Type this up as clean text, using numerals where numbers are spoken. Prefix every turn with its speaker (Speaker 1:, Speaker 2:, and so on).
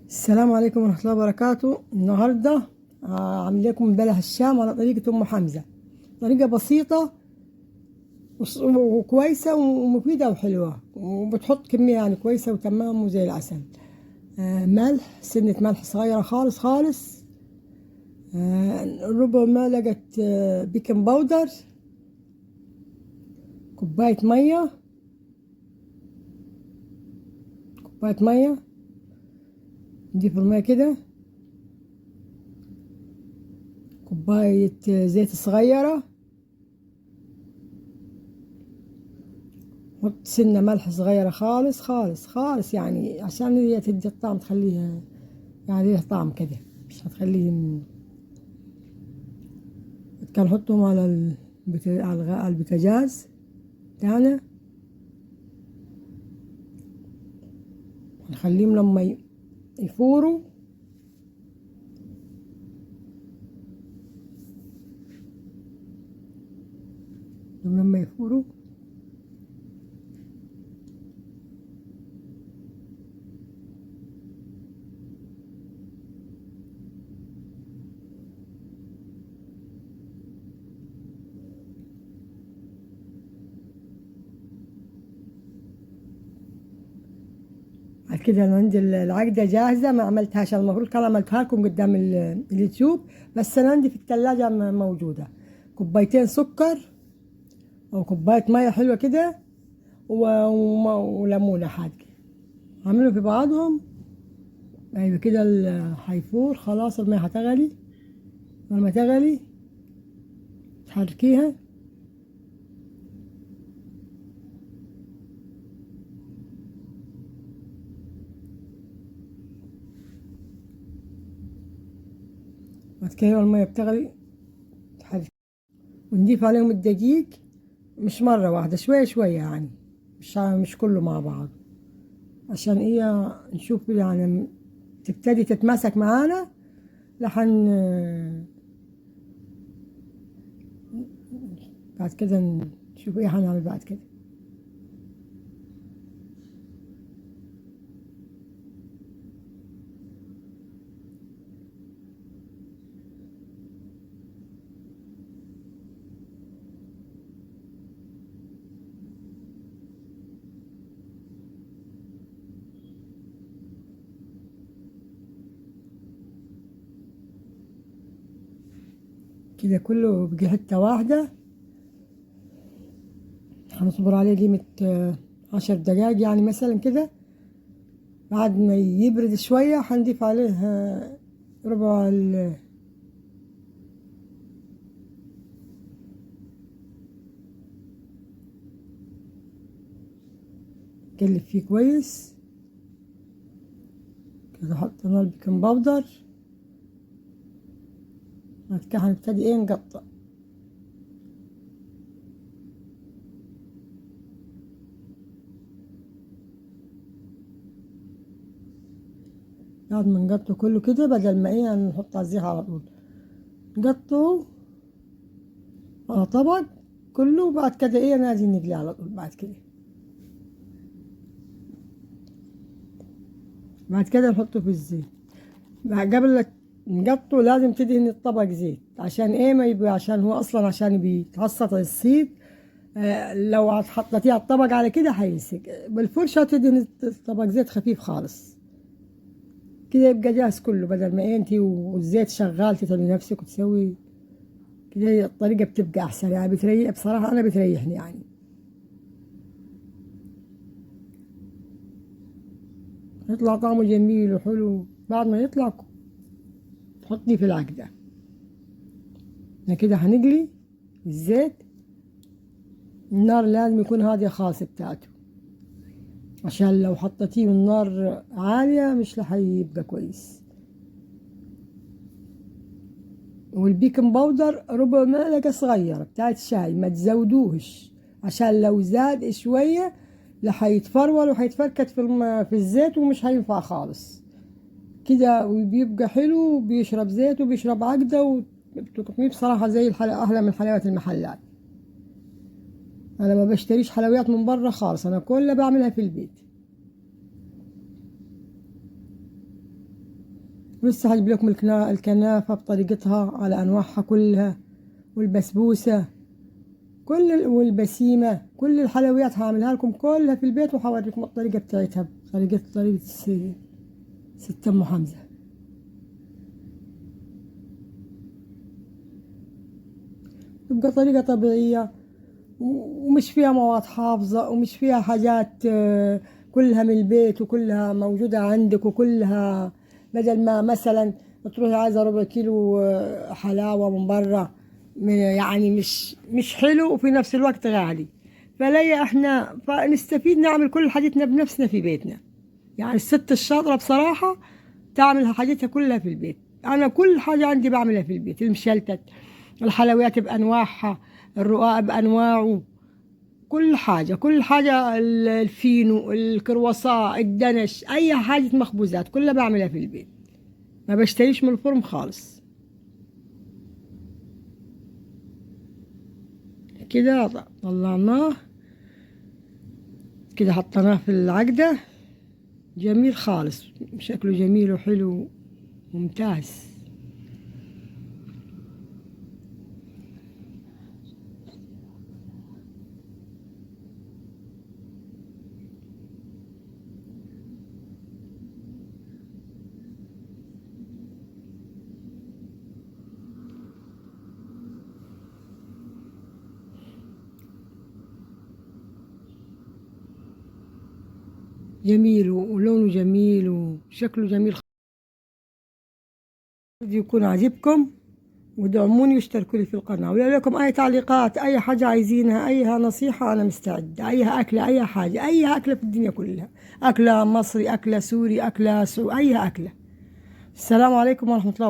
Speaker 1: السلام عليكم ورحمة الله وبركاته. النهاردة عامل لكم بلح الشام على طريقة أم حمزة. طريقة بسيطة وكويسة ومفيدة وحلوة، وبتحط كمية يعني كويسة وتمام وزي العسل. ملح، سنة ملح صغيرة خالص خالص. ربع معلقة بيكنج باودر. كوباية مية. نضيف المية كده. كوباية زيت صغيرة. حط سنة ملح صغيرة خالص خالص خالص، يعني عشان هي تدي الطعم، تخليها يعني ليها طعم كده، مش هتخليه. كان نحطهم على على البوتاجاز بتاعنا، نخليهم لما يفوروا. لما يفوروا بعد كده انا عندي العقدة جاهزة، ما عملتهاش. أنا المفروض كان عملتها لكم قدام اليوتيوب، بس انا عندي في الثلاجة موجودة. كوبايتين سكر او كوباية مية حلوة كده، وليمونة حادقة، عاملهم في بعضهم. ايوه كده هيفور خلاص. المية هتغلي، لما تغلي تحركيها. بعد كده المية بتغلي تحرك، ونضيف عليهم الدقيق. مش مرة واحدة، شوية شوية يعني، مش كله مع بعض، عشان ايه نشوف يعني تبتدي تتماسك معانا. لحن بعد كده نشوف ايه هنعمل بعد كده. كده كله بقي حتة واحدة. هنصبر عليه قيمة 10 دقايق يعني مثلا كده. بعد ما يبرد شوية هنضيف عليه ربع نقلب فيه كويس كده. حطينا البيكنج باودر. بعد كده هنبتدي ايه نقطع. بعد ما نقطعه كله كده، بدل ما ايه نحط على الزيت على طول، نقطعه على طبق كله. وبعد كده ايه لازم نقليه على طول. بعد كده نحطه في الزيت. قبل لا نقطعه لازم تدهن الطبق زيت، عشان ايه ما يبقى، عشان هو اصلا عشان بيتعصط الزيت. لو حطيتيه على الطبق على كده هيمسك. بالفرشة تدهن الطبق زيت خفيف خالص كده، يبقى جاهز كله. بدل ما انتي والزيت شغال تتعبي نفسك وتسوي كده. الطريقة بتبقى احسن يعني، بتريح بصراحة، انا بتريحني يعني. يطلع طعمه جميل وحلو. بعد ما يطلع تحطيه في العقدة. احنا كده هنقلي الزيت. النار لازم يكون هادية خالص بتاعته، عشان لو حطيتيه النار عالية مش رح يبقى كويس. والبيكنج باودر ربع معلقة صغيرة بتاعت شاي، ما تزودوهش، عشان لو زاد شوية رح يتفرول وهيتفركت في الزيت، ومش هينفع خالص كده. وبيبقى حلو وبيشرب زيت وبيشرب عقدة، وبتقطميه بصراحة زي أحلى من حلويات المحلات. أنا ما بشتريش حلويات من بره خالص، أنا كلها بعملها في البيت. ولسه هجيب لكم الكنافة بطريقتها على أنواعها كلها، والبسبوسة والبسيمة، كل الحلويات هعملها لكم كلها في البيت، وهوريكم الطريقة بتاعتها، طريقة ست أم حمزة. تبقى طريقة طبيعية ومش فيها مواد حافظة، ومش فيها حاجات كلها من البيت وكلها موجودة عندك، وكلها بدل ما مثلا تروحي عايزة ربع كيلو حلاوة من برا، يعني مش حلو وفي نفس الوقت غالي. فليه احنا فنستفيد نعمل كل حاجتنا بنفسنا في بيتنا. يعني الست الشاطرة بصراحة تعمل حاجتها كلها في البيت. أنا كل حاجة عندي بعملها في البيت، المشلتت، الحلويات بأنواعها، الرقاق بأنواعه، كل حاجة الفينو، الكرواسون، الدنش، أي حاجة مخبوزات كلها بعملها في البيت، ما بشتريش من الفرن خالص. كده طلعناه، كده حطيناه في العقدة، جميل خالص، شكله جميل وحلو ممتاز. جميل ولونه جميل وشكله جميل. يكون عجبكم، ودعموني واشتركوا لي في القناة، ولو لكم أي تعليقات، أي حاجة عايزينها، أي نصيحة، أنا مستعدة. أي أكلة، أي حاجة، أي أكلة في الدنيا كلها، أكلة مصري، أكلة سوري، أكلة أي أكلة. السلام عليكم ورحمة الله.